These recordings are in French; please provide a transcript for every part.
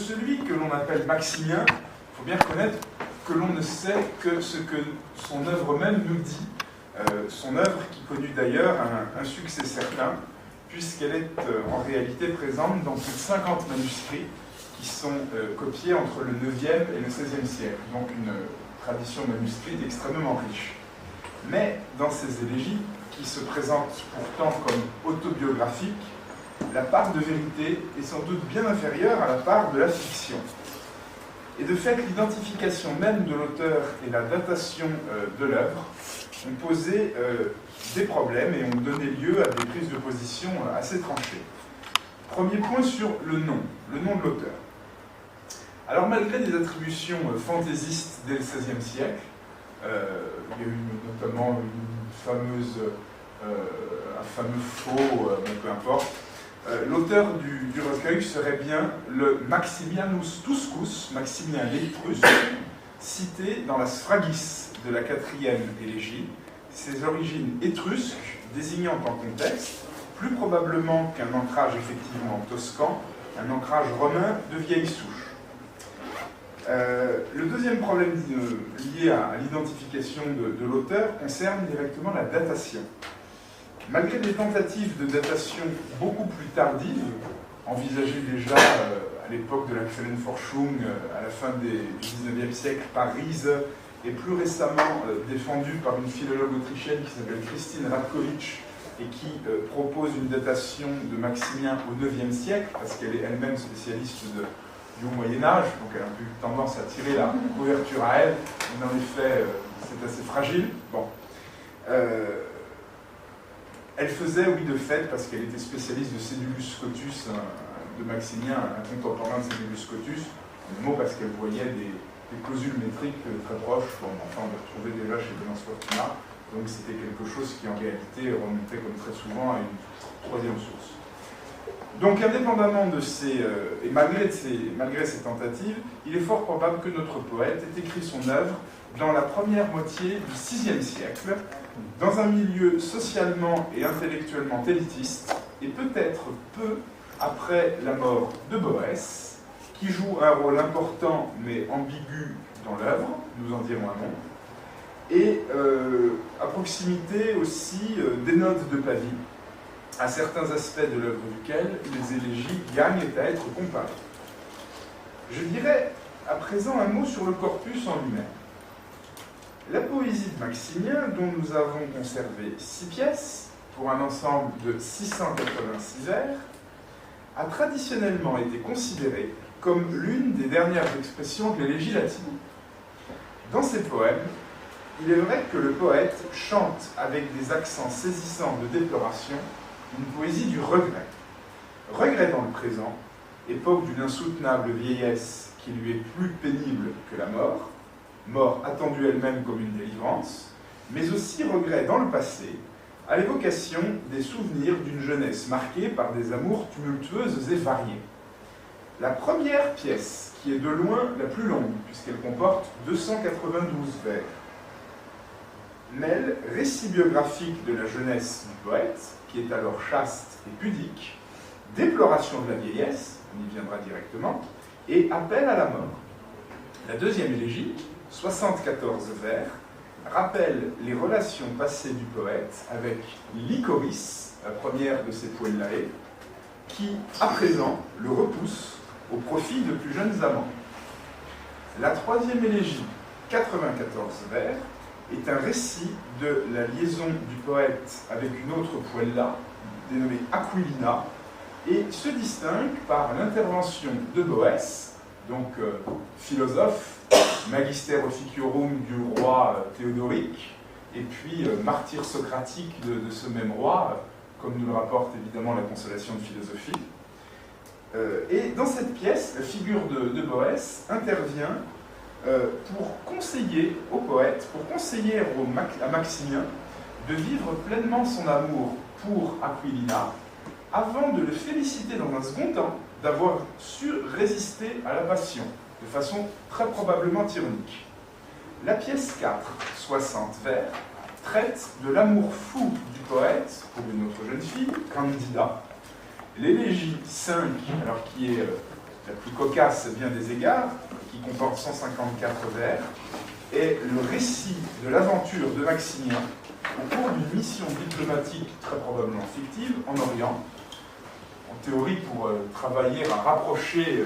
celui que l'on appelle Maximien, il faut bien reconnaître que l'on ne sait que ce que son œuvre même nous dit. Son œuvre qui connut d'ailleurs un succès certain, puisqu'elle est en réalité présente dans plus de 50 manuscrits qui sont copiés entre le 9e et le 16e siècle, donc une tradition manuscrite extrêmement riche. Mais dans ces élégies, qui se présentent pourtant comme autobiographiques, la part de vérité est sans doute bien inférieure à la part de la fiction. Et de fait, l'identification même de l'auteur et la datation de l'œuvre ont posé des problèmes et ont donné lieu à des prises de position assez tranchées. Premier point sur le nom de l'auteur. Alors malgré des attributions fantaisistes dès le XVIe siècle, il y a eu notamment un fameux faux, peu importe, l'auteur du recueil serait bien le Maximianus Tuscus, Maximien l'Étrusque, cité dans la Sfragis de la 4e élégie, ses origines étrusques désignant en contexte plus probablement qu'un ancrage effectivement toscan, un ancrage romain de vieille souche. Le deuxième problème lié à l'identification de l'auteur concerne directement la datation. Malgré des tentatives de datation beaucoup plus tardives, envisagées déjà à l'époque de la Quellenforschung, à la fin du XIXe siècle par Riese, et plus récemment défendue par une philologue autrichienne qui s'appelle Christine Radkovitch, et qui propose une datation de Maximien au IXe siècle, parce qu'elle est elle-même spécialiste du Haut Moyen-Âge, donc elle a un peu tendance à tirer la couverture à elle, mais en effet, c'est assez fragile. Bon. Elle faisait, oui, de fait, parce qu'elle était spécialiste de Cédulus Scotus, de Maximien, un contemporain de Cédulus Scotus, un mot parce qu'elle voyait des clausules métriques très proches, bon, enfin on les retrouvait déjà chez Venance Fortuna, donc c'était quelque chose qui en réalité remontait comme très souvent à une troisième source. Donc indépendamment de et malgré ces tentatives, il est fort probable que notre poète ait écrit son œuvre dans la première moitié du VIe siècle, dans un milieu socialement et intellectuellement élitiste, et peut-être peu après la mort de Boès, qui joue un rôle important mais ambigu dans l'œuvre, nous en dirons un mot, et à proximité aussi des notes de Pavie, à certains aspects de l'œuvre duquel les élégies gagnent à être comparées. Je dirais à présent un mot sur le corpus en lui-même. La poésie de Maximien, dont nous avons conservé 6 pièces, pour un ensemble de 686 vers, a traditionnellement été considérée comme l'une des dernières expressions de l'élégie latine. Dans ses poèmes, il est vrai que le poète chante avec des accents saisissants de déploration une poésie du regret. Regret dans le présent, époque d'une insoutenable vieillesse qui lui est plus pénible que la mort, mort attendue elle-même comme une délivrance, mais aussi regret dans le passé, à l'évocation des souvenirs d'une jeunesse marquée par des amours tumultueuses et variées. La première pièce, qui est de loin la plus longue, puisqu'elle comporte 292 vers, mêle récit biographique de la jeunesse du poète, qui est alors chaste et pudique, déploration de la vieillesse, on y viendra directement, et appel à la mort. La deuxième élégie, 74 vers, rappelle les relations passées du poète avec Lycoris, la première de ses Poellae, qui, à présent, le repousse au profit de plus jeunes amants. La troisième élégie, 94 vers, est un récit de la liaison du poète avec une autre Poella, dénommée Aquilina, et se distingue par l'intervention de Boès, donc philosophe, magister officiorum du roi Théodoric, et puis martyr socratique de ce même roi, comme nous le rapporte évidemment la Consolation de philosophie. Et dans cette pièce, la figure de Boès intervient pour conseiller au poète, pour conseiller à Maximien de vivre pleinement son amour pour Aquilina, avant de le féliciter dans un second temps d'avoir su résister à la passion, de façon très probablement ironique. La pièce 4, 60 vers, traite de l'amour fou du poète pour une autre jeune fille, Candida. L'élégie 5, alors qui est la plus cocasse à bien des égards, qui comporte 154 vers, est le récit de l'aventure de Maximien au cours d'une mission diplomatique très probablement fictive en Orient, en théorie pour travailler à rapprocher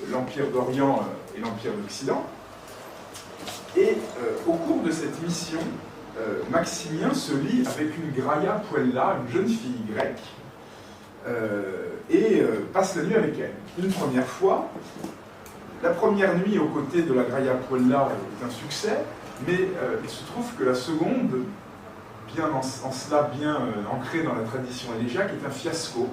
l'Empire d'Orient et l'Empire d'Occident. Et au cours de cette mission, Maximien se lie avec une Graia Puella, une jeune fille grecque, et passe la nuit avec elle. Une première fois, la première nuit aux côtés de la Graia Puella est un succès, mais il se trouve que la seconde, bien en cela bien ancrée dans la tradition élégiaque, est un fiasco.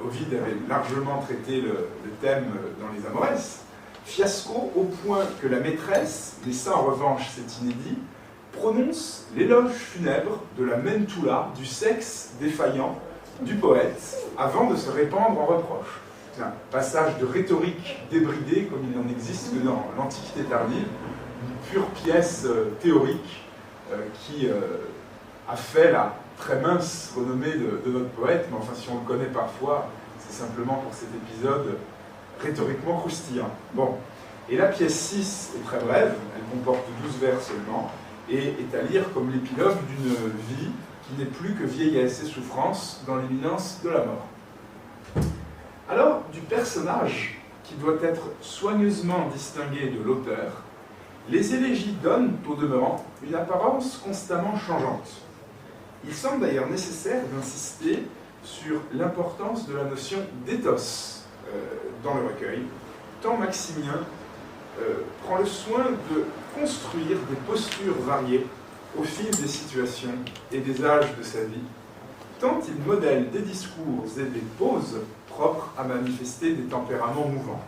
Ovide avait largement traité le thème dans les Amoresses. Fiasco au point que la maîtresse, mais ça en revanche c'est inédit, prononce l'éloge funèbre de la Mentoula, du sexe défaillant du poète, avant de se répandre en reproche. C'est un passage de rhétorique débridée, comme il n'en existe que dans l'Antiquité tardive, une pure pièce théorique qui a fait la très mince renommée de notre poète, mais enfin si on le connaît parfois, c'est simplement pour cet épisode rhétoriquement croustillant. Bon, et la pièce 6 est très brève, elle comporte 12 vers seulement, et est à lire comme l'épilogue d'une vie qui n'est plus que vieillesse et souffrance dans l'imminence de la mort. Alors, du personnage qui doit être soigneusement distingué de l'auteur, les élégies donnent, au demeurant, une apparence constamment changeante. Il semble d'ailleurs nécessaire d'insister sur l'importance de la notion d'éthos dans le recueil, tant Maximien prend le soin de construire des postures variées au fil des situations et des âges de sa vie, tant il modèle des discours et des poses propres à manifester des tempéraments mouvants.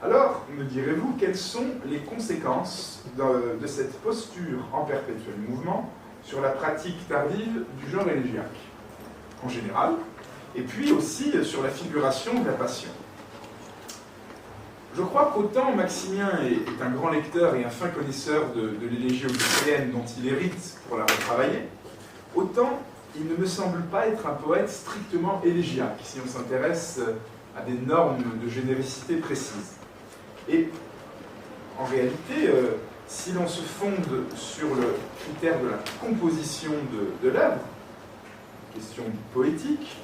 Alors, me direz-vous, quelles sont les conséquences de cette posture en perpétuel mouvement sur la pratique tardive du genre élégiaque, en général, et puis aussi sur la figuration de la passion. Je crois qu'autant Maximien est un grand lecteur et un fin connaisseur de l'élégie augustéenne dont il hérite pour la retravailler, autant il ne me semble pas être un poète strictement élégiaque, si on s'intéresse à des normes de généricité précises. Et en réalité, si l'on se fonde sur le critère de la composition de l'œuvre, question poétique,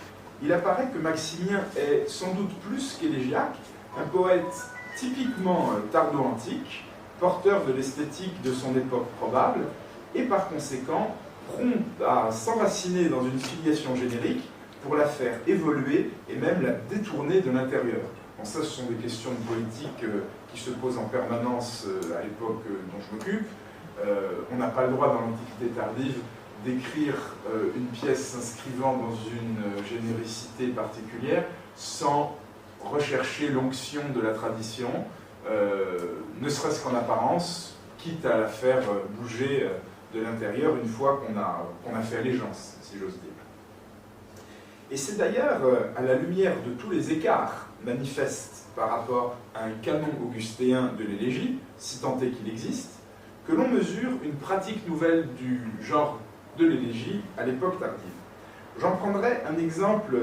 il apparaît que Maximien est sans doute plus qu'élégiaque, un poète typiquement tardo-antique, porteur de l'esthétique de son époque probable, et par conséquent prompt à s'enraciner dans une filiation générique pour la faire évoluer et même la détourner de l'intérieur. Bon, ça, ce sont des questions de politique qui se posent en permanence à l'époque dont je m'occupe. On n'a pas le droit dans l'Antiquité tardive d'écrire une pièce s'inscrivant dans une généricité particulière sans rechercher l'onction de la tradition, ne serait-ce qu'en apparence, quitte à la faire bouger de l'intérieur une fois qu'on a fait allégeance, si j'ose dire. Et c'est d'ailleurs à la lumière de tous les écarts manifestes par rapport à un canon augustéen de l'élégie, si tant est qu'il existe, que l'on mesure une pratique nouvelle du genre de l'élégie à l'époque tardive. J'en prendrai un exemple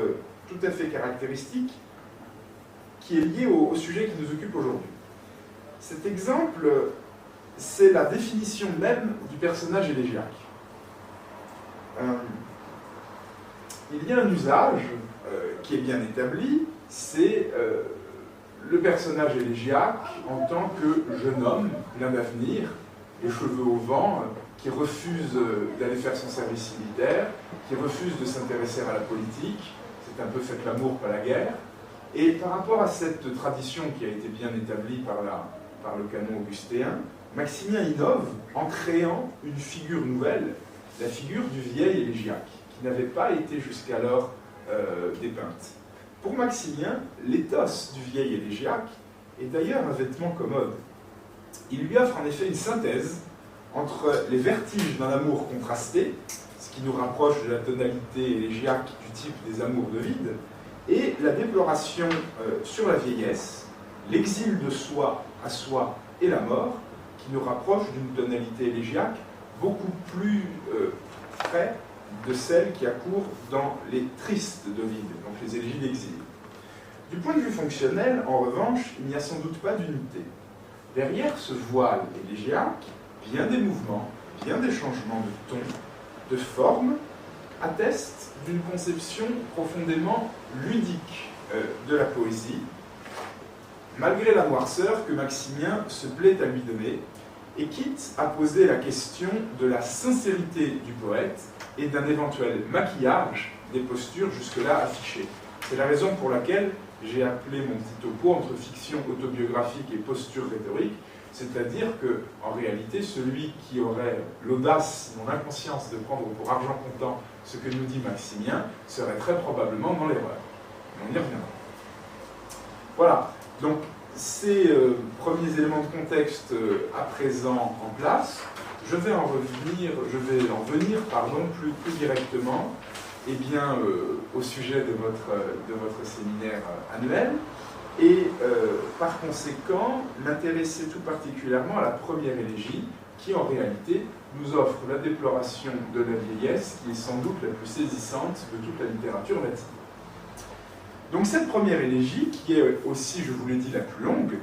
tout à fait caractéristique qui est lié au sujet qui nous occupe aujourd'hui. Cet exemple, c'est la définition même du personnage élégiaque. Il y a un usage qui est bien établi, c'est le personnage élégiaque en tant que jeune homme plein d'avenir, les cheveux au vent, qui refuse d'aller faire son service militaire, qui refuse de s'intéresser à la politique, c'est un peu faites l'amour, pas la guerre. Et par rapport à cette tradition qui a été bien établie par le canon augustéen, Maximien innove en créant une figure nouvelle, la figure du vieil élégiaque, qui n'avait pas été jusqu'alors dépeinte. Pour Maximien, l'éthos du vieil élégiaque est d'ailleurs un vêtement commode. Il lui offre en effet une synthèse entre les vertiges d'un amour contrasté, ce qui nous rapproche de la tonalité élégiaque du type des amours d'Ovide, et la déploration sur la vieillesse, l'exil de soi à soi et la mort, qui nous rapproche d'une tonalité élégiaque beaucoup plus près de celle qui accourt dans les tristes d'Ovide, donc les élégies d'exil. Du point de vue fonctionnel, en revanche, il n'y a sans doute pas d'unité. Derrière ce voile élégiaque, bien des mouvements, bien des changements de ton, de forme, attestent d'une conception profondément ludique de la poésie, malgré la noirceur que Maximien se plaît à lui donner, et quitte à poser la question de la sincérité du poète et d'un éventuel maquillage des postures jusque-là affichées. C'est la raison pour laquelle j'ai appelé mon petit topo entre fiction autobiographique et posture rhétorique, c'est-à-dire que, en réalité, celui qui aurait l'audace, mon inconscience, de prendre pour argent comptant ce que nous dit Maximien, serait très probablement dans l'erreur. On y reviendra. Voilà, donc ces premiers éléments de contexte à présent en place, je vais en venir plus directement au sujet de votre séminaire annuel, et par conséquent m'intéresser tout particulièrement à la première élégie, qui en réalité nous offre la déploration de la vieillesse, qui est sans doute la plus saisissante de toute la littérature latine. Donc cette première élégie, qui est aussi, je vous l'ai dit, la plus longue,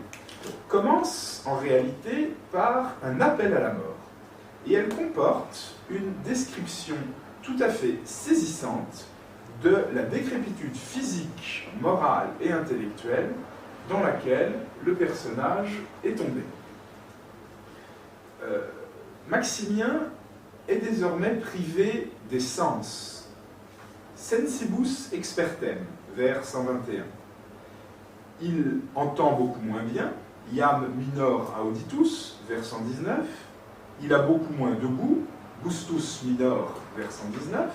commence en réalité par un appel à la mort. Et elle comporte une description tout à fait saisissante de la décrépitude physique, morale et intellectuelle dans laquelle le personnage est tombé. Maximien est désormais privé des sens. Sensibus expertem, vers 121. Il entend beaucoup moins bien, iam minor auditus, vers 119. Il a beaucoup moins de goût, gustus minor, vers 119.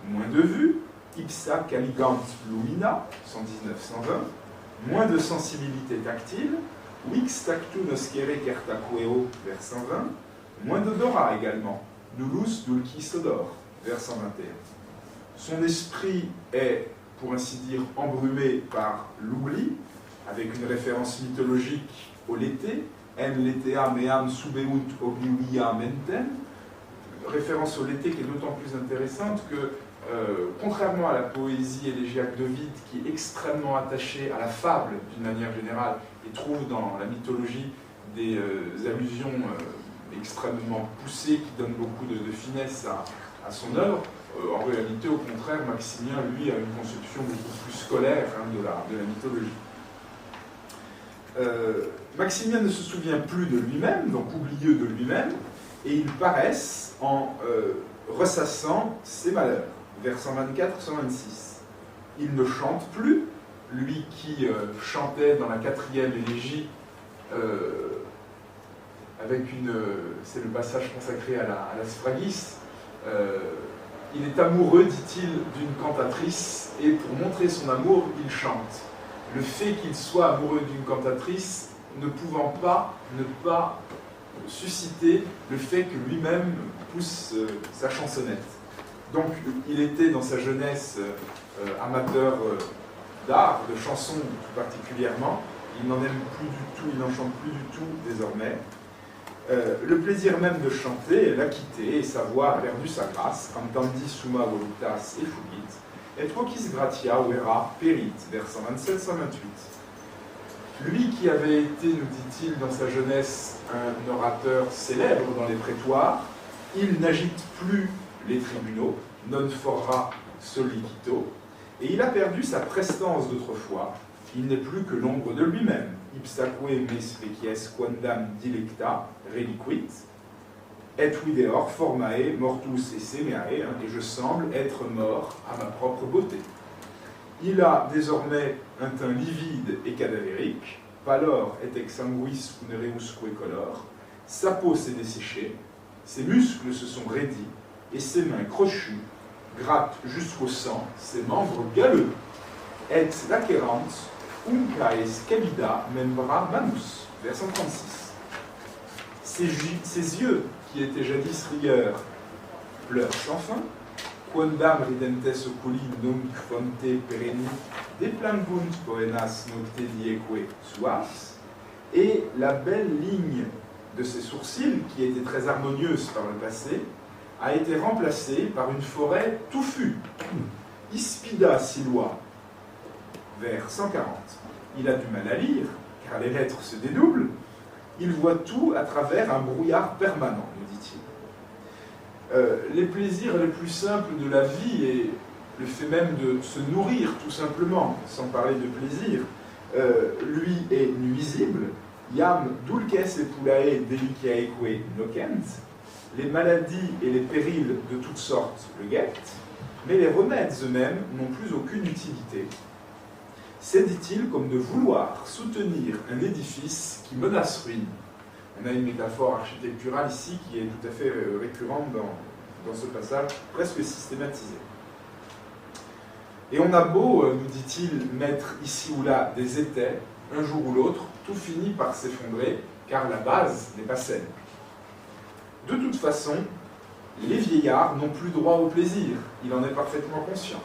Moins de vue, ipsa caligant lumina, 119-120. Moins de sensibilité tactile, vix tactu noscere certaqueo, vers 120. Moins d'odorat également, nullus dulcis odor, vers 121. Son esprit est, pour ainsi dire, embrumé par l'oubli, avec une référence mythologique au Lété, en letea meam subeunt oblivia mentem, référence au Lété qui est d'autant plus intéressante que, contrairement à la poésie élégiaque d'Ovide, qui est extrêmement attachée à la fable d'une manière générale, et trouve dans la mythologie des allusions extrêmement poussées qui donnent beaucoup de finesse à son œuvre, en réalité, au contraire, Maximien, lui, a une conception beaucoup plus scolaire de la mythologie. Maximien ne se souvient plus de lui-même, donc oublieux de lui-même, et il paraisse en ressassant ses malheurs, vers 124-126. Il ne chante plus, lui qui chantait dans la 4e élégie, c'est le passage consacré à la Sphragies, il est amoureux, dit-il, d'une cantatrice, et pour montrer son amour, il chante. Le fait qu'il soit amoureux d'une cantatrice ne pouvant pas ne pas susciter le fait que lui-même pousse sa chansonnette. Donc, il était dans sa jeunesse amateur d'art, de chansons tout particulièrement. Il n'en aime plus du tout, il n'en chante plus du tout désormais. Le plaisir même de chanter l'a quitté et sa voix a perdu sa grâce, cantandi summa voluptas et fugit, et vocis gratia vera perit, vers 127-128. Lui qui avait été, nous dit-il, dans sa jeunesse, un orateur célèbre dans les prétoires, il n'agite plus les tribunaux, non fora sollicito, et il a perdu sa prestance d'autrefois. Il n'est plus que l'ombre de lui-même. Ipsaque me species quandam dilecta reliquit, et videor formae mortus et semeae, et je semble être mort à ma propre beauté. Il a désormais un teint livide et cadavérique, pallor et exsanguis funereusque color, sa peau s'est desséchée, ses muscles se sont raidis, et ses mains crochues grattent jusqu'au sang ses membres galeux. Et lacerant uncaes cabida membra manus, vers 136. Ses yeux, qui étaient jadis rieurs, pleurent sans fin. Quondam ridentes oculi nunc fonte perenni deplangunt poenas nocte dieque suas. Et la belle ligne de ses sourcils, qui était très harmonieuse par le passé, a été remplacée par une forêt touffue. Ispida silua, vers 140. Il a du mal à lire, car les lettres se dédoublent. Il voit tout à travers un brouillard permanent, nous dit-il. Les plaisirs les plus simples de la vie et le fait même de se nourrir, tout simplement, sans parler de plaisir, lui est nuisible. Iam dulces et pulae deliciaeque nocent. Les maladies et les périls de toutes sortes le guettent, mais les remèdes eux-mêmes n'ont plus aucune utilité. C'est, dit-il, comme de vouloir soutenir un édifice qui menace ruine. On a une métaphore architecturale ici qui est tout à fait récurrente dans ce passage, presque systématisée. Et on a beau, nous dit-il, mettre ici ou là des étais, un jour ou l'autre, tout finit par s'effondrer, car la base n'est pas saine. De toute façon, les vieillards n'ont plus droit au plaisir, il en est parfaitement conscient.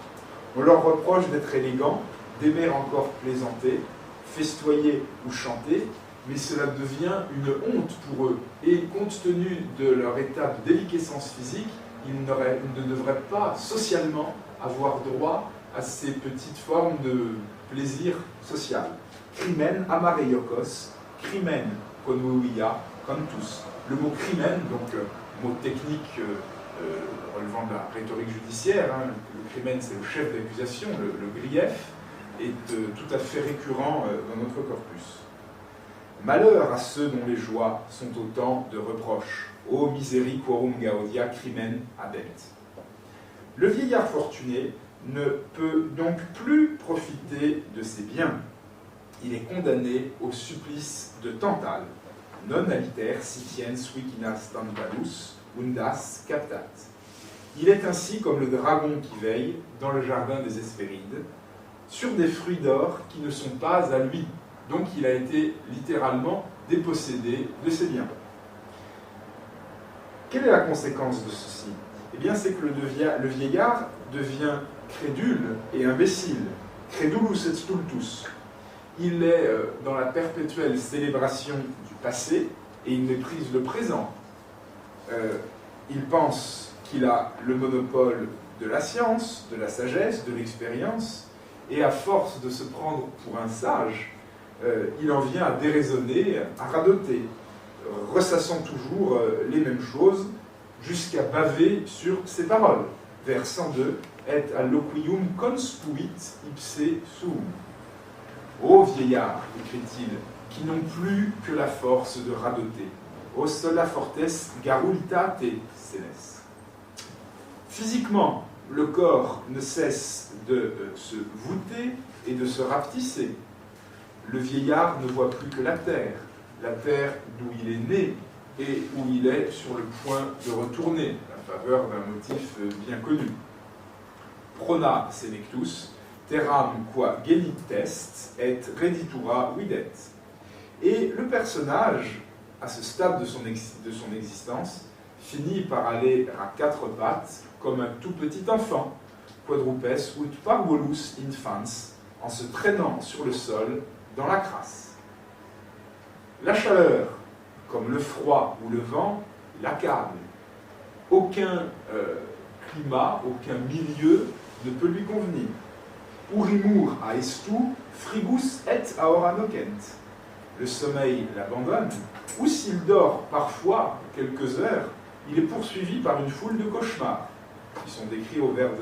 On leur reproche d'être élégants, d'aimer encore plaisanter, festoyer ou chanter, mais cela devient une honte pour eux. Et compte tenu de leur état de déliquescence physique, ils ne devraient pas socialement avoir droit à ces petites formes de plaisir social. Crimen amareiokos, crimen konouia cantus. Le mot crimen, donc mot technique relevant de la rhétorique judiciaire, hein, le crimen c'est le chef d'accusation, le grief, est tout à fait récurrent dans notre corpus. Malheur à ceux dont les joies sont autant de reproches. O misericordium gaudia crimen habet. Le vieillard fortuné ne peut donc plus profiter de ses biens. Il est condamné au supplice de Tantale. Non aliter sitiens viginas tantalus undas captat. Il est ainsi comme le dragon qui veille dans le jardin des Hespérides, sur des fruits d'or qui ne sont pas à lui. Donc il a été littéralement dépossédé de ses biens. Quelle est la conséquence de ceci? Eh bien, c'est que le vieillard devient crédule et imbécile. Credulus et stultus. Il est dans la perpétuelle célébration du passé et il méprise le présent. Il pense qu'il a le monopole de la science, de la sagesse, de l'expérience, et à force de se prendre pour un sage, il en vient à déraisonner, à radoter, ressassant toujours les mêmes choses, jusqu'à baver sur ses paroles. Vers 102, et alloquium conspuit ipse sum. Ô vieillards, écrit-il, qui n'ont plus que la force de radoter. O sola fortes garultate senes. Physiquement, le corps ne cesse de se voûter et de se rapetisser. Le vieillard ne voit plus que la terre d'où il est né et où il est sur le point de retourner, à faveur d'un motif bien connu. Prona senectus, terram qua genit est, et reditura videt. Et le personnage, à ce stade de son existence, finit par aller à quatre pattes comme un tout petit enfant, quadrupes ut parvolus infans, en se traînant sur le sol dans la crasse. La chaleur, comme le froid ou le vent, l'accable. Aucun climat, aucun milieu ne peut lui convenir. Urimur aestu, fribus et aora nocent. Le sommeil l'abandonne, ou s'il dort parfois quelques heures, il est poursuivi par une foule de cauchemars, qui sont décrits au vers 249-252.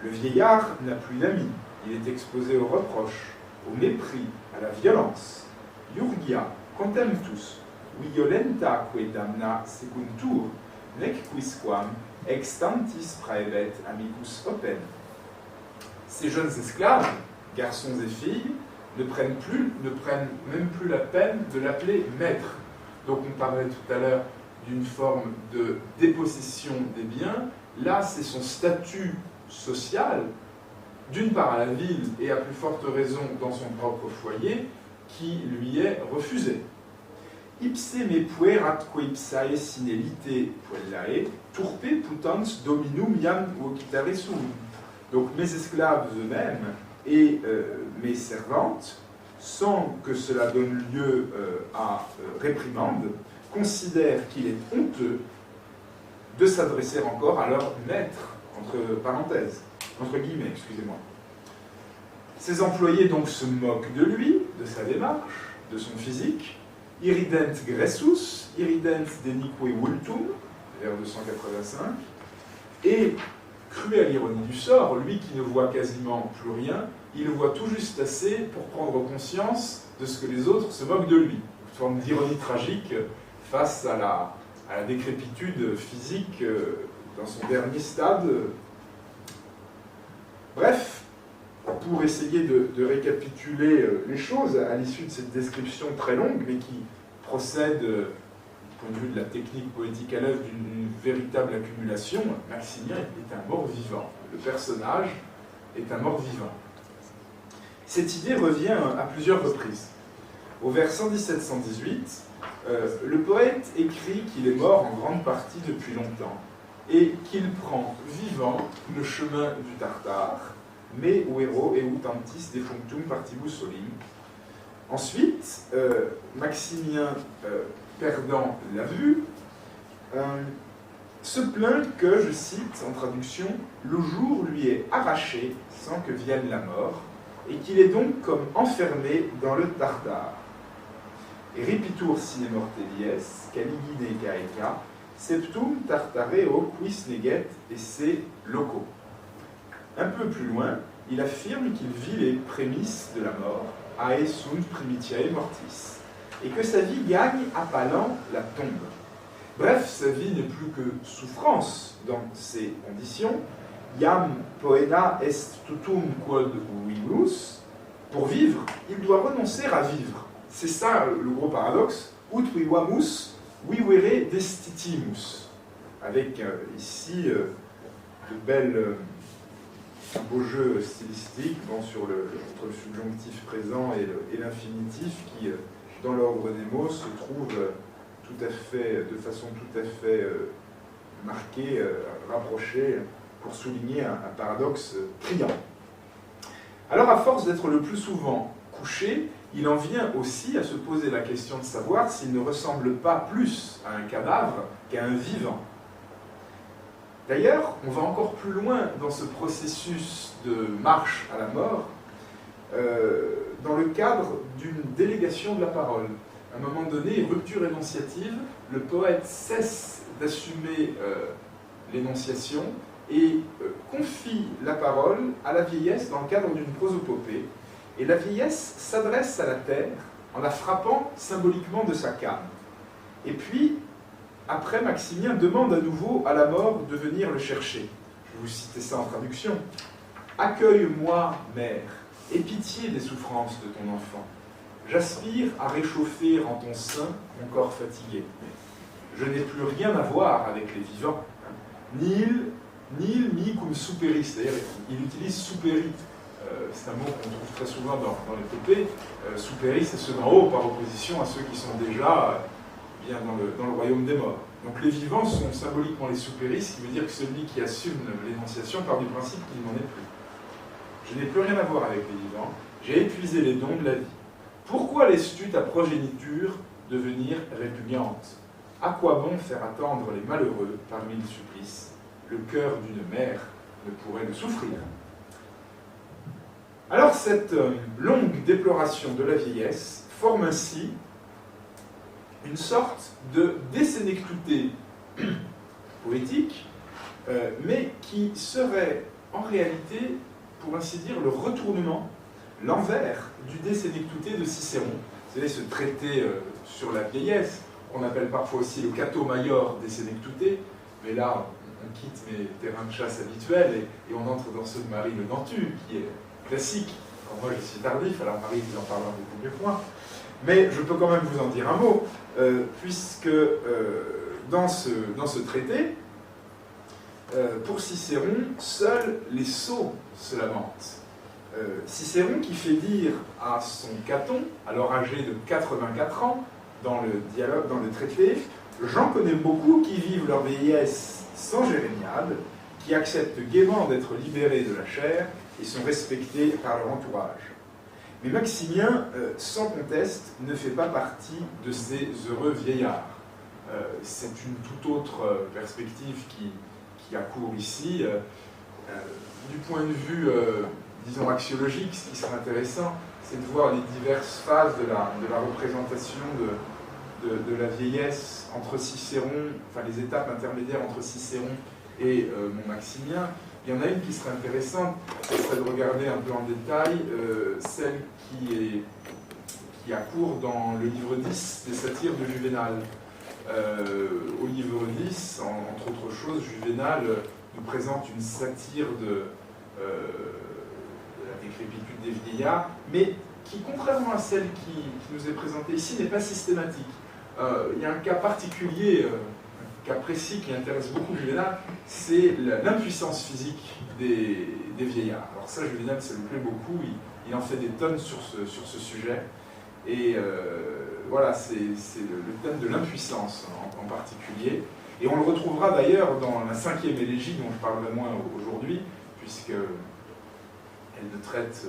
Le vieillard n'a plus d'amis, il est exposé aux reproches, au mépris, à la violence. Iurgia contemptus, violentaque damna secuntur, nec quisquam extantis praebet amicus open. Ces jeunes esclaves, garçons et filles, ne prennent même plus la peine de l'appeler maître. Donc on parlait tout à l'heure d'une forme de dépossession des biens. Là, c'est son statut social, d'une part à la ville et à plus forte raison dans son propre foyer, qui lui est refusé. Ipse me pueratque ipsae sinelite puellae, turpe putans dominum iam vocitare sum. Donc mes esclaves eux-mêmes et mes servantes, sans que cela donne lieu à réprimande, considèrent qu'il est honteux de s'adresser encore à leur maître, entre parenthèses. entre guillemets, excusez-moi. Ses employés donc se moquent de lui, de sa démarche, de son physique. Irrident Gressus, irrident denique vultum, vers 285. Et, cruelle ironie du sort, lui qui ne voit quasiment plus rien, il voit tout juste assez pour prendre conscience de ce que les autres se moquent de lui. Une forme d'ironie tragique face à la décrépitude physique dans son dernier stade. Bref, pour essayer de récapituler les choses à l'issue de cette description très longue, mais qui procède, du point de vue de la technique poétique à l'œuvre, d'une véritable accumulation, Maximien est un mort-vivant. Le personnage est un mort-vivant. Cette idée revient à plusieurs reprises. Au vers 117-118, le poète écrit qu'il est mort en grande partie depuis longtemps et qu'il prend vivant le chemin du Tartare, me vero eutantis defunctum partibus solim. Ensuite, Maximien, perdant la vue, se plaint que, je cite en traduction, le jour lui est arraché sans que vienne la mort, et qu'il est donc comme enfermé dans le Tartare. Et ripitur sine morte dies, caligine caeca, septum tartareo quis neget esse loco. Un peu plus loin, il affirme qu'il vit les prémices de la mort, ae sunt primitiae mortis, et que sa vie gagne appalant la tombe. Bref, sa vie n'est plus que souffrance dans ces conditions. Iam poena est tutum quod vivus. Pour vivre, il doit renoncer à vivre. C'est ça le gros paradoxe. Ut vivamus, vivere destitimus. Avec ici un beau jeu stylistique sur entre le subjonctif présent et l'infinitif qui, dans l'ordre des mots, se trouve tout à fait, de façon tout à fait marquée, rapprochée, pour souligner un paradoxe criant. Alors, à force d'être le plus souvent couché, il en vient aussi à se poser la question de savoir s'il ne ressemble pas plus à un cadavre qu'à un vivant. D'ailleurs, on va encore plus loin dans ce processus de marche à la mort, dans le cadre d'une délégation de la parole. À un moment donné, rupture énonciative, le poète cesse d'assumer l'énonciation et confie la parole à la vieillesse dans le cadre d'une prosopopée. Et la vieillesse s'adresse à la terre en la frappant symboliquement de sa canne. Et puis, après, Maximien demande à nouveau à la mort de venir le chercher. Je vais vous citer ça en traduction. « Accueille-moi, mère, aie pitié des souffrances de ton enfant. J'aspire à réchauffer en ton sein mon corps fatigué. Je n'ai plus rien à voir avec les vivants. Nil mi cum superis. » D'ailleurs, il utilise superit. C'est un mot qu'on trouve très souvent dans l'épopée. Superis, c'est ceux d'en haut, par opposition à ceux qui sont déjà bien dans le royaume des morts. Donc les vivants sont symboliquement les superis, ce qui veut dire que celui qui assume l'énonciation part du principe qu'il n'en est plus. Je n'ai plus rien à voir avec les vivants. J'ai épuisé les dons de la vie. Pourquoi laisses-tu ta progéniture devenir répugnante? À quoi bon faire attendre les malheureux parmi les supplices? Le cœur d'une mère ne pourrait le souffrir. Alors cette longue déploration de la vieillesse forme ainsi une sorte de désénectuté poétique, mais qui serait en réalité, pour ainsi dire, le retournement, l'envers du désénectuté de Cicéron. Vous savez, ce traité sur la vieillesse, qu'on appelle parfois aussi le Cato Maior désénectuté, mais là, on quitte mes terrains de chasse habituels et on entre dans ceux de Marie Le Dentu, qui est classique. Quand moi je suis tardif, alors Marie vous en parlera beaucoup mieux que moi. Mais je peux quand même vous en dire un mot, puisque dans ce traité, pour Cicéron, seuls les sots se lamentent. Cicéron qui fait dire à son Caton, alors âgé de 84 ans, dans le dialogue, dans le traité, « J'en connais beaucoup qui vivent leur vieillesse sans jérémiade, qui acceptent gaiement d'être libérés de la chair et sont respectés par leur entourage. » Mais Maximien, sans conteste, ne fait pas partie de ces heureux vieillards. C'est une toute autre perspective qui accourt ici. Du point de vue, disons, axiologique, ce qui serait intéressant, c'est de voir les diverses phases de la représentation de la vieillesse entre Cicéron, enfin les étapes intermédiaires entre Cicéron et mon Maximien. Il y en a une qui serait intéressante, ce serait de regarder un peu en détail celle qui a cours dans le livre 10 des satires de Juvénal. Au livre 10, entre autres choses, Juvénal nous présente une satire de la décrépitude des vieillards, mais qui, contrairement à celle qui nous est présentée ici, n'est pas systématique. Il y a un cas particulier, un cas précis qui intéresse beaucoup Juvénal, c'est l'impuissance physique des vieillards. Alors ça, Juvénal, ça lui plaît beaucoup, il en fait des tonnes sur ce sujet, et voilà, c'est le thème de l'impuissance en particulier, et on le retrouvera d'ailleurs dans la 5e élégie dont je parlerai moins aujourd'hui, puisqu'elle ne traite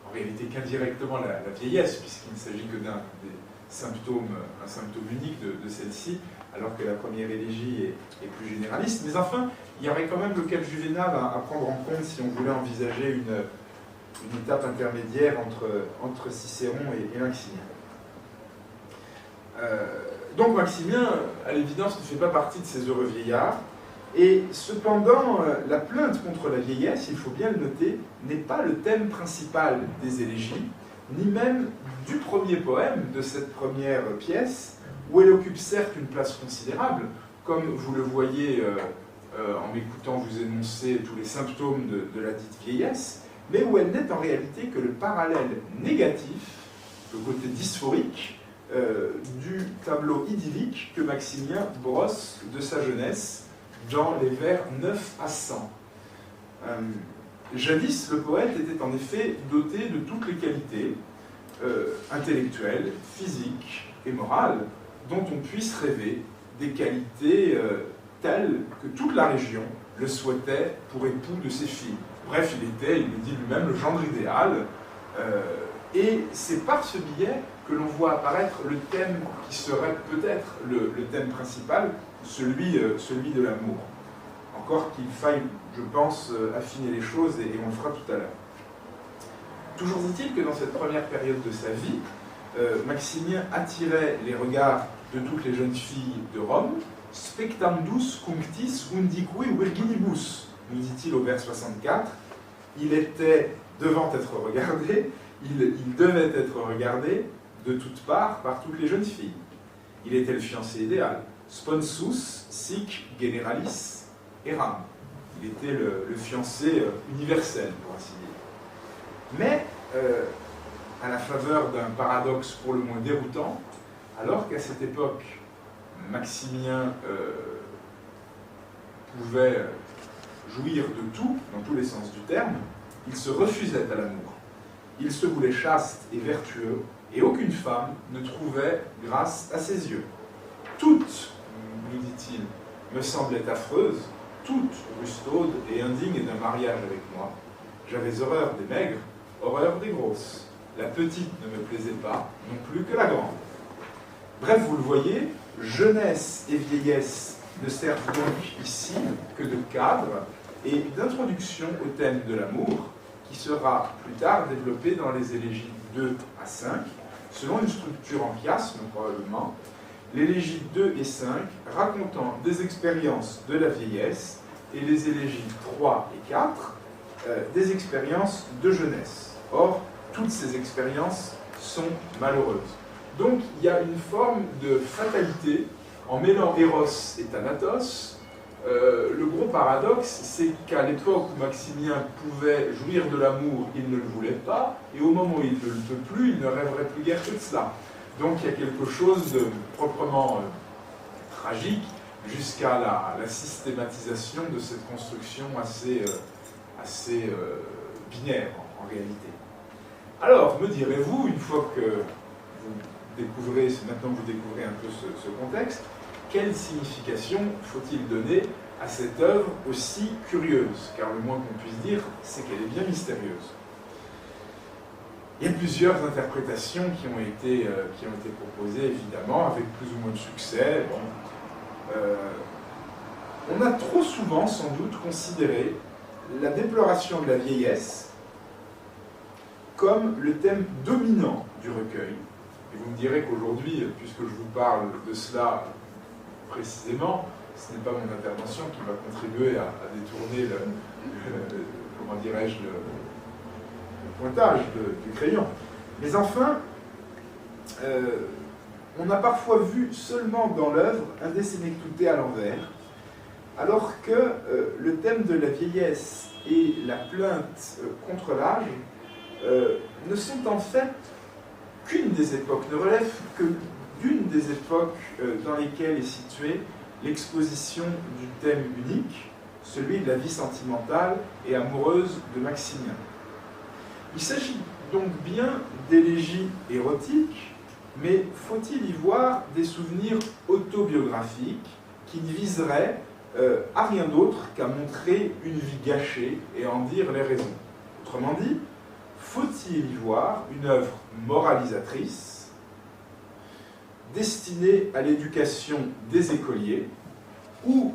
en réalité qu'indirectement la vieillesse, puisqu'il ne s'agit que d'un des symptômes, un symptôme unique de celle-ci, alors que la première élégie est plus généraliste. Mais enfin, il y aurait quand même le cas de Juvénal à prendre en compte si on voulait envisager une étape intermédiaire entre Cicéron et Maximien. Donc Maximien, à l'évidence, ne fait pas partie de ces heureux vieillards, et cependant, la plainte contre la vieillesse, il faut bien le noter, n'est pas le thème principal des élégies, ni même du premier poème de cette première pièce, où elle occupe certes une place considérable, comme vous le voyez en m'écoutant vous énoncer tous les symptômes de la dite vieillesse, mais où elle n'est en réalité que le parallèle négatif, le côté dysphorique, du tableau idyllique que Maximien brosse de sa jeunesse dans les vers 9 à 100. Jadis, le poète était en effet doté de toutes les qualités intellectuelles, physiques et morales dont on puisse rêver, des qualités telles que toute la région le souhaitait pour époux de ses filles. Bref, il était, il le dit lui-même, le gendre idéal, et c'est par ce biais que l'on voit apparaître le thème qui serait peut-être le thème principal, celui de l'amour. Encore qu'il faille, je pense, affiner les choses, et on le fera tout à l'heure. Toujours est-il que dans cette première période de sa vie, Maximien attirait les regards de toutes les jeunes filles de Rome, spectandus cunctis undique virginibus, nous dit-il au vers 64. Il était devant être regardé, il devait être regardé de toutes parts par toutes les jeunes filles. Il était le fiancé idéal. Sponsus sic generalis eram. Il était le fiancé universel, pour ainsi dire. Mais, à la faveur d'un paradoxe pour le moins déroutant, alors qu'à cette époque, Maximien pouvait jouir de tout, dans tous les sens du terme, il se refusait à l'amour. Il se voulait chaste et vertueux, et aucune femme ne trouvait grâce à ses yeux. Toutes, nous dit-il, me semblaient affreuses, toutes rustaudes et indignes d'un mariage avec moi. J'avais horreur des maigres, horreur des grosses. La petite ne me plaisait pas, non plus que la grande. Bref, vous le voyez, jeunesse et vieillesse ne servent donc ici que de cadre et d'introduction au thème de l'amour, qui sera plus tard développé dans les élégies 2 à 5, selon une structure en chiasme probablement, l'élégie 2 et 5 racontant des expériences de la vieillesse, et les élégies 3 et 4 des expériences de jeunesse. Or, toutes ces expériences sont malheureuses. Donc, il y a une forme de fatalité en mêlant Eros et Thanatos. Le gros paradoxe, c'est qu'à l'époque où Maximien pouvait jouir de l'amour, il ne le voulait pas, et au moment où il ne le peut plus, il ne rêverait plus guère que de cela. Donc il y a quelque chose de proprement tragique, jusqu'à la systématisation de cette construction assez binaire en réalité. Alors, me direz-vous, une fois que vous découvrez, maintenant que vous découvrez un peu ce contexte, quelle signification faut-il donner à cette œuvre aussi curieuse? Car le moins qu'on puisse dire, c'est qu'elle est bien mystérieuse. Il y a plusieurs interprétations qui ont été proposées, évidemment, avec plus ou moins de succès. Bon. On a trop souvent, sans doute, considéré la déploration de la vieillesse comme le thème dominant du recueil. Et vous me direz qu'aujourd'hui, puisque je vous parle de cela précisément, ce n'est pas mon intervention qui va contribuer à détourner comment dirais-je, le pointage du crayon. Mais enfin, on a parfois vu seulement dans l'œuvre un De Senectute à l'envers, alors que le thème de la vieillesse et la plainte contre l'âge ne sont en fait qu'une des époques, ne relèvent que d'une des époques dans lesquelles est située l'exposition du thème unique, celui de la vie sentimentale et amoureuse de Maximien. Il s'agit donc bien d'élégies érotiques, mais faut-il y voir des souvenirs autobiographiques qui ne viseraient à rien d'autre qu'à montrer une vie gâchée et en dire les raisons? Autrement dit, faut-il y voir une œuvre moralisatrice destinée à l'éducation des écoliers, ou,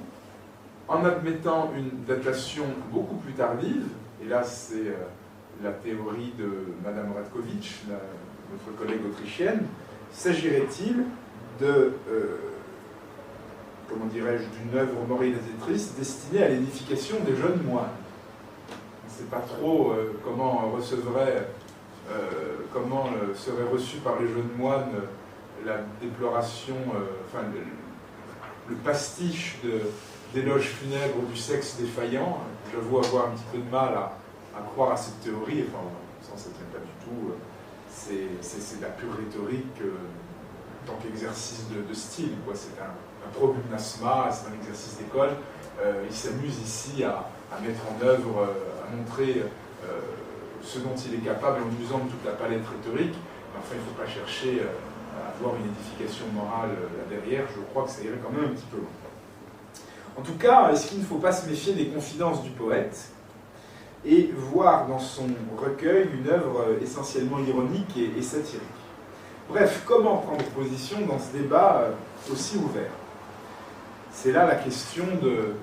en admettant une datation beaucoup plus tardive, et là c'est la théorie de Madame Radkovitch, notre collègue autrichienne, s'agirait-il de, comment dirais-je, d'une œuvre moralisatrice destinée à l'édification des jeunes moines? On ne sait pas trop comment serait reçu par les jeunes moines la déploration, enfin le pastiche d'éloges funèbres du sexe défaillant. J'avoue avoir un petit peu de mal à croire à cette théorie, enfin, ça ne tient pas du tout. C'est de la pure rhétorique en tant qu'exercice de style. C'est un progymnasma, c'est un exercice d'école. Il s'amuse ici à mettre en œuvre, à montrer ce dont il est capable en usant de toute la palette rhétorique. Mais enfin, il ne faut pas chercher à avoir une édification morale là derrière. Je crois que ça irait quand même un petit peu loin. En tout cas, est-ce qu'il ne faut pas se méfier des confidences du poète et voir dans son recueil une œuvre essentiellement ironique et satirique? Bref, comment prendre position dans ce débat aussi ouvert? C'est là la question de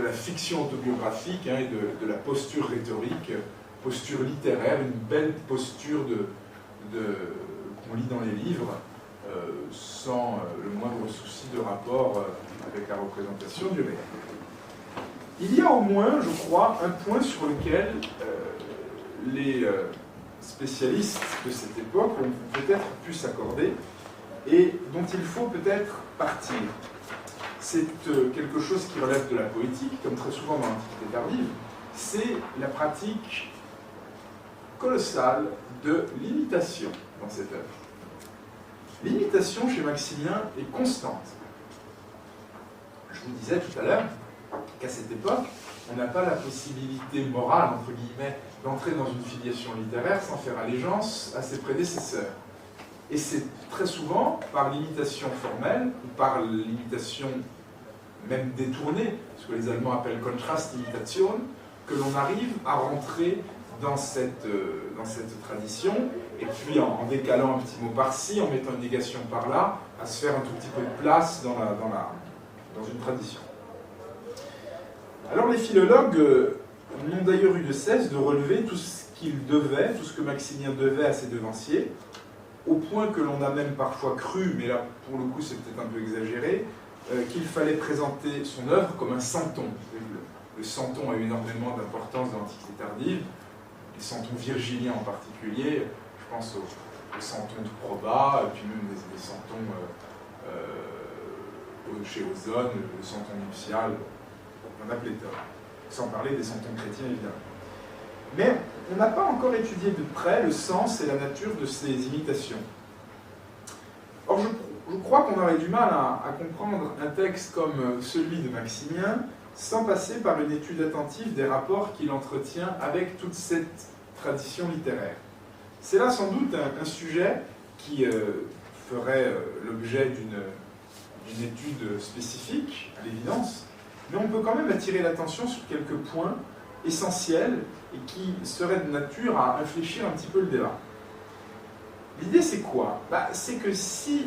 la fiction autobiographique et de la posture rhétorique, posture littéraire, une belle posture qu'on lit dans les livres, sans le moindre souci de rapport avec la représentation du réel. Il y a au moins, je crois, un point sur lequel les spécialistes de cette époque ont peut-être pu s'accorder et dont il faut peut-être partir. C'est quelque chose qui relève de la poétique, comme très souvent dans l'Antiquité tardive, c'est la pratique colossale de l'imitation dans cette œuvre. L'imitation chez Maximien est constante. Je vous disais tout à l'heure qu'à cette époque, on n'a pas la possibilité morale, entre guillemets, d'entrer dans une filiation littéraire sans faire allégeance à ses prédécesseurs. Et c'est très souvent par l'imitation formelle, ou par l'imitation même détournée, ce que les Allemands appellent Kontrastimitation, que l'on arrive à rentrer dans cette tradition, et puis en décalant un petit mot par-ci, en mettant une négation par-là, à se faire un tout petit peu de place dans une tradition. Alors les philologues n'ont d'ailleurs eu de cesse de relever tout ce qu'ils devaient, tout ce que Maximien devait à ses devanciers, au point que l'on a même parfois cru, mais là pour le coup c'est peut-être un peu exagéré, qu'il fallait présenter son œuvre comme un centon. Le centon a eu énormément d'importance dans l'Antiquité tardive, les centons virgiliens en particulier, je pense au centon de Proba, et puis même des centons chez Ozone, le centon nuptial, on a pléthore, sans parler des centons chrétiens évidemment. Mais on n'a pas encore étudié de près le sens et la nature de ces imitations. Or, je crois qu'on aurait du mal à comprendre un texte comme celui de Maximien sans passer par une étude attentive des rapports qu'il entretient avec toute cette tradition littéraire. C'est là sans doute un sujet qui ferait l'objet d'une étude spécifique, à l'évidence, mais on peut quand même attirer l'attention sur quelques points essentiels et qui seraient de nature à infléchir un petit peu le débat. L'idée c'est quoi? C'est que si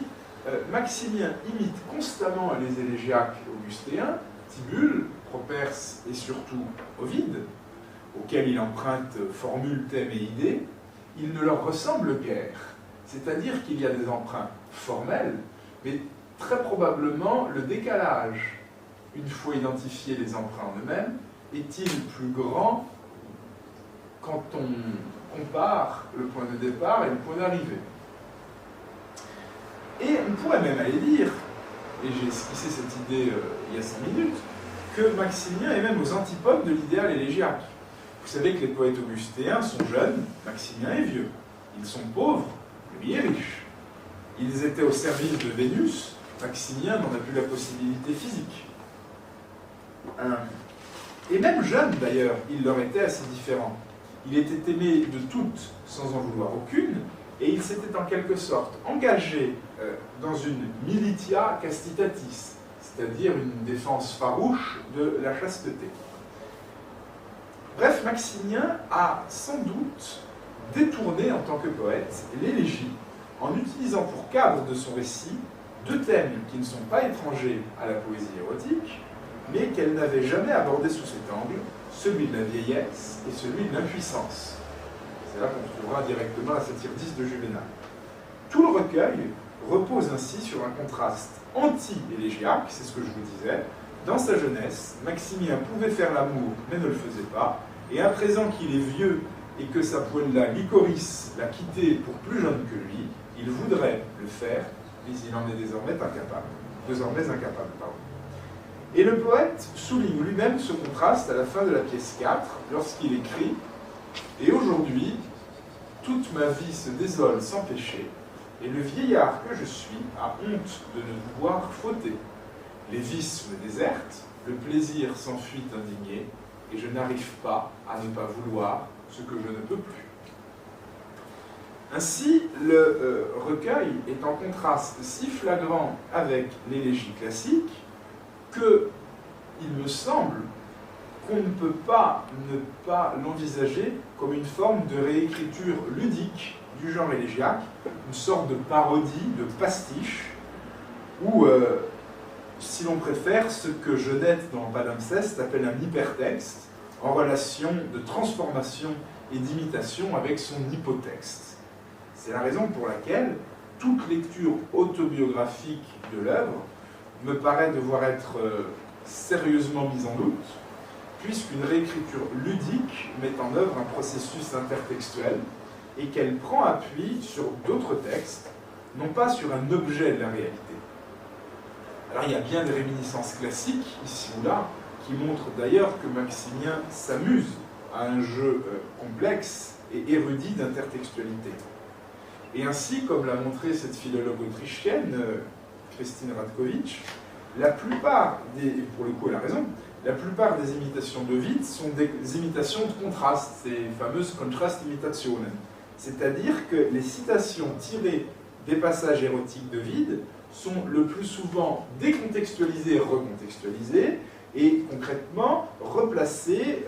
Maximien imite constamment les élégiaques augustéens, Tibulle, Properce et surtout Ovide, auxquels il emprunte formules, thèmes et idées, il ne leur ressemble guère. C'est-à-dire qu'il y a des emprunts formels, mais très probablement le décalage, une fois identifiés les emprunts en eux-mêmes, est-il plus grand quand on compare le point de départ et le point d'arrivée. Et on pourrait même aller dire, et j'ai esquissé cette idée il y a 5 minutes, que Maximien est même aux antipodes de l'idéal élégiaque. Vous savez que les poètes augustéens sont jeunes, Maximien est vieux. Ils sont pauvres, lui est riche. Ils étaient au service de Vénus, Maximien n'en a plus la possibilité physique. Et même jeune d'ailleurs, il leur était assez différent. Il était aimé de toutes sans en vouloir aucune, et il s'était en quelque sorte engagé dans une militia castitatis, c'est-à-dire une défense farouche de la chasteté. Bref, Maximien a sans doute détourné en tant que poète l'élégie en utilisant pour cadre de son récit deux thèmes qui ne sont pas étrangers à la poésie érotique, mais qu'elle n'avait jamais abordé sous cet angle, celui de la vieillesse et celui de l'impuissance. C'est là qu'on trouvera directement la satire 10 de Juvénal. Tout le recueil repose ainsi sur un contraste anti-élégiaque, c'est ce que je vous disais. Dans sa jeunesse, Maximien pouvait faire l'amour, mais ne le faisait pas, et à présent qu'il est vieux et que sa poêle-là, Lycoris, l'a quitté pour plus jeune que lui, il voudrait le faire, mais il en est désormais incapable. Et le poète souligne lui-même ce contraste à la fin de la pièce 4, lorsqu'il écrit « Et aujourd'hui, toute ma vie se désole sans péché, et le vieillard que je suis a honte de ne pouvoir fauter. Les vices me désertent, le plaisir s'enfuit indigné, et je n'arrive pas à ne pas vouloir ce que je ne peux plus. » Ainsi, le recueil est en contraste si flagrant avec l'élégie classique que il me semble qu'on ne peut pas ne pas l'envisager comme une forme de réécriture ludique du genre élégiaque, une sorte de parodie, de pastiche, ou, si l'on préfère, ce que Genette dans Palimpseste appelle un hypertexte, en relation de transformation et d'imitation avec son hypotexte. C'est la raison pour laquelle toute lecture autobiographique de l'œuvre me paraît devoir être sérieusement mise en doute, puisqu'une réécriture ludique met en œuvre un processus intertextuel et qu'elle prend appui sur d'autres textes, non pas sur un objet de la réalité. Alors il y a bien des réminiscences classiques, ici ou là, qui montrent d'ailleurs que Maximien s'amuse à un jeu complexe et érudit d'intertextualité. Et ainsi, comme l'a montré cette philologue autrichienne, Christine Radkovitch, la plupart des, et pour le coup elle a raison, la plupart des imitations d'Ovid sont des imitations de contraste, ces fameuses Kontrastimitation. C'est-à-dire que les citations tirées des passages érotiques d'Ovide sont le plus souvent décontextualisées et recontextualisées, et concrètement replacées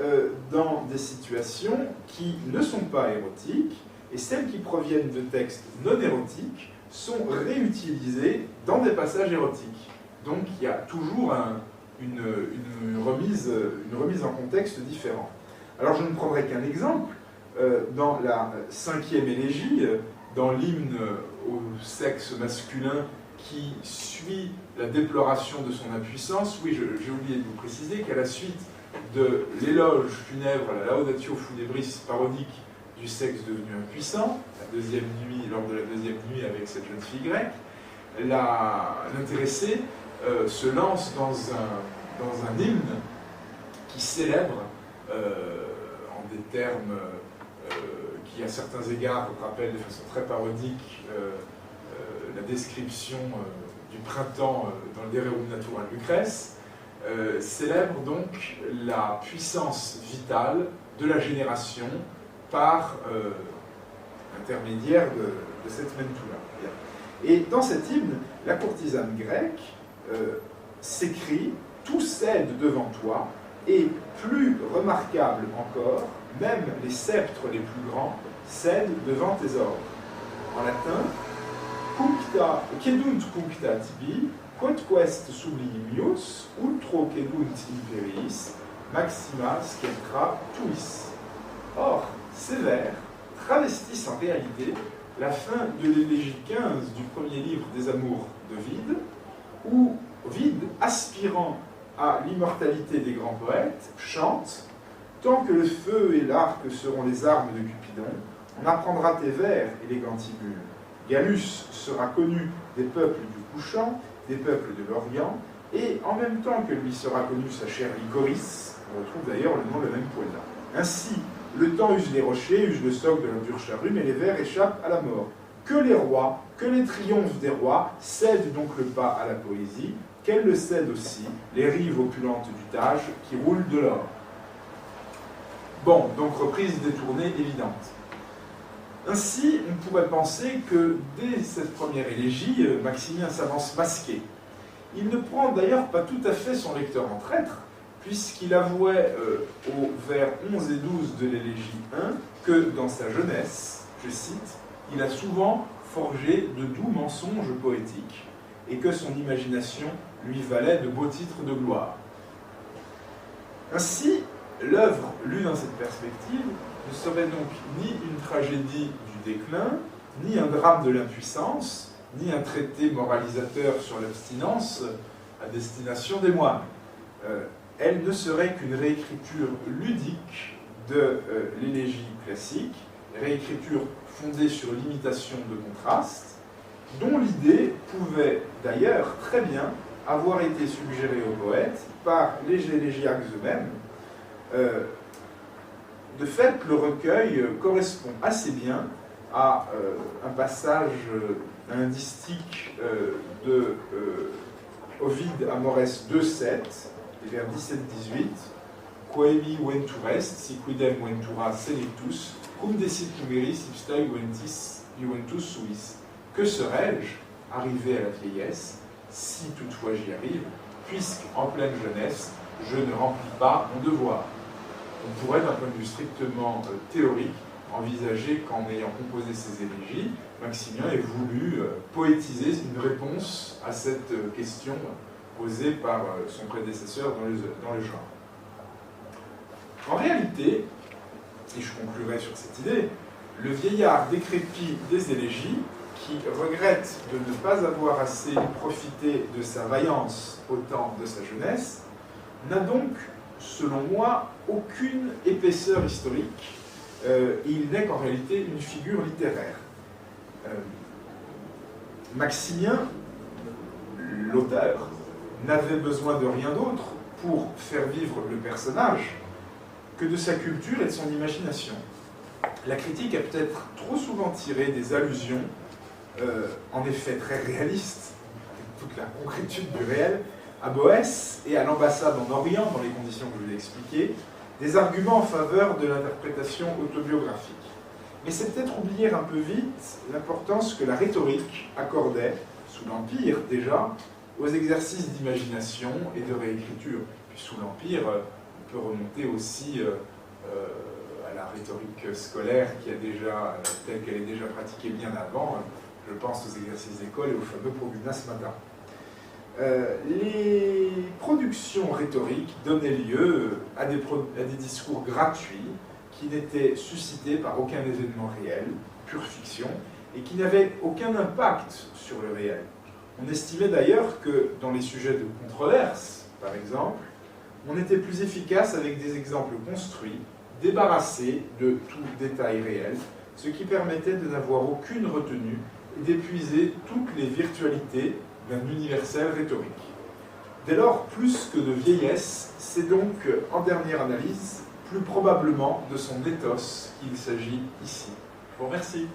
dans des situations qui ne sont pas érotiques, et celles qui proviennent de textes non érotiques sont réutilisées dans des passages érotiques. Donc il y a toujours une remise en contexte différent. Alors je ne prendrai qu'un exemple. Dans la 5e élégie, dans l'hymne au sexe masculin qui suit la déploration de son impuissance, oui, j'ai oublié de vous préciser qu'à la suite de l'éloge funèbre, la laudatio funebris parodique du sexe devenu impuissant, la deuxième nuit, lors de la deuxième nuit avec cette jeune fille grecque, l'intéressé se lance dans un hymne qui célèbre, en des termes qui à certains égards rappellent de façon très parodique la description du printemps dans le De Rerum Natura de Lucrèce, célèbre donc la puissance vitale de la génération par intermédiaire de cette mentura. Et dans cet hymne, la courtisane grecque s'écrie « Tout cède devant toi » et plus remarquable encore, même les sceptres les plus grands cèdent devant tes ordres. En latin, cuncta, cedunt cuncta tibi, quod quest sublimius, ultro cedunt imperiis, maxima sceptra tuis. Or, ces vers travestissent en réalité la fin de l'élégie 15 du premier livre des Amours d'Ovide, où Ovide, aspirant à l'immortalité des grands poètes, chante « Tant que le feu et l'arc seront les armes de Cupidon, on apprendra tes vers, élégant Tibulle. Gallus sera connu des peuples du couchant, des peuples de l'Orient, et en même temps que lui sera connu sa chère Lycoris, on retrouve d'ailleurs le nom de la même poésie. Ainsi, le temps use les rochers, use le soc de la dure charrue, mais les vers échappent à la mort. Que les rois, que les triomphes des rois cèdent donc le pas à la poésie, qu'elle le cède aussi les rives opulentes du Tage qui roulent de l'or. » Bon, donc reprise détournée évidente. Ainsi, on pourrait penser que dès cette première élégie, Maximien s'avance masqué. Il ne prend d'ailleurs pas tout à fait son lecteur en traître, puisqu'il avouait aux vers 11 et 12 de l'élégie 1 que dans sa jeunesse, je cite, il a souvent forgé de doux mensonges poétiques et que son imagination lui valait de beaux titres de gloire. Ainsi, l'œuvre lue dans cette perspective ne serait donc ni une tragédie du déclin, ni un drame de l'impuissance, ni un traité moralisateur sur l'abstinence à destination des moines. Elle ne serait qu'une réécriture ludique de l'élégie classique, réécriture fondée sur l'imitation de contrastes, dont l'idée pouvait d'ailleurs très bien avoir été suggérée au poète par les élégiaques eux-mêmes. De fait, le recueil correspond assez bien à un passage, à un distique de Ovide Amores 2.7, les vers 17-18, Quaemi ventur est, si quidem ventura selectus, cum decit numeris ipsta juventus suis. Que serais-je, arrivé à la vieillesse, si toutefois j'y arrive, puisque, en pleine jeunesse, je ne remplis pas mon devoir. On pourrait, d'un point de vue strictement théorique, envisager qu'en ayant composé ces élégies, Maximien ait voulu poétiser une réponse à cette question posée par son prédécesseur dans le genre. En réalité, et je conclurai sur cette idée, le vieillard décrépit des élégies, qui regrette de ne pas avoir assez profité de sa vaillance au temps de sa jeunesse, n'a donc, selon moi, aucune épaisseur historique. Il n'est qu'en réalité une figure littéraire. Maximien, l'auteur, n'avait besoin de rien d'autre pour faire vivre le personnage que de sa culture et de son imagination. La critique a peut-être trop souvent tiré des allusions, en effet très réalistes, toute la concrétude du réel, à Boès et à l'ambassade en Orient, dans les conditions que je vous ai expliquées, des arguments en faveur de l'interprétation autobiographique. Mais c'est peut-être oublier un peu vite l'importance que la rhétorique accordait, sous l'Empire déjà, aux exercices d'imagination et de réécriture. Puis sous l'Empire, on peut remonter aussi à la rhétorique scolaire qui a déjà, telle qu'elle est déjà pratiquée bien avant. Je pense aux exercices d'école et au fameux Progunas Matin. Les productions rhétoriques donnaient lieu à des discours gratuits qui n'étaient suscités par aucun événement réel, pure fiction, et qui n'avaient aucun impact sur le réel. On estimait d'ailleurs que dans les sujets de controverse, par exemple, on était plus efficace avec des exemples construits, débarrassés de tout détail réel, ce qui permettait de n'avoir aucune retenue et d'épuiser toutes les virtualités d'un universel rhétorique. Dès lors, plus que de vieillesse, c'est donc, en dernière analyse, plus probablement de son éthos qu'il s'agit ici. Je vous remercie.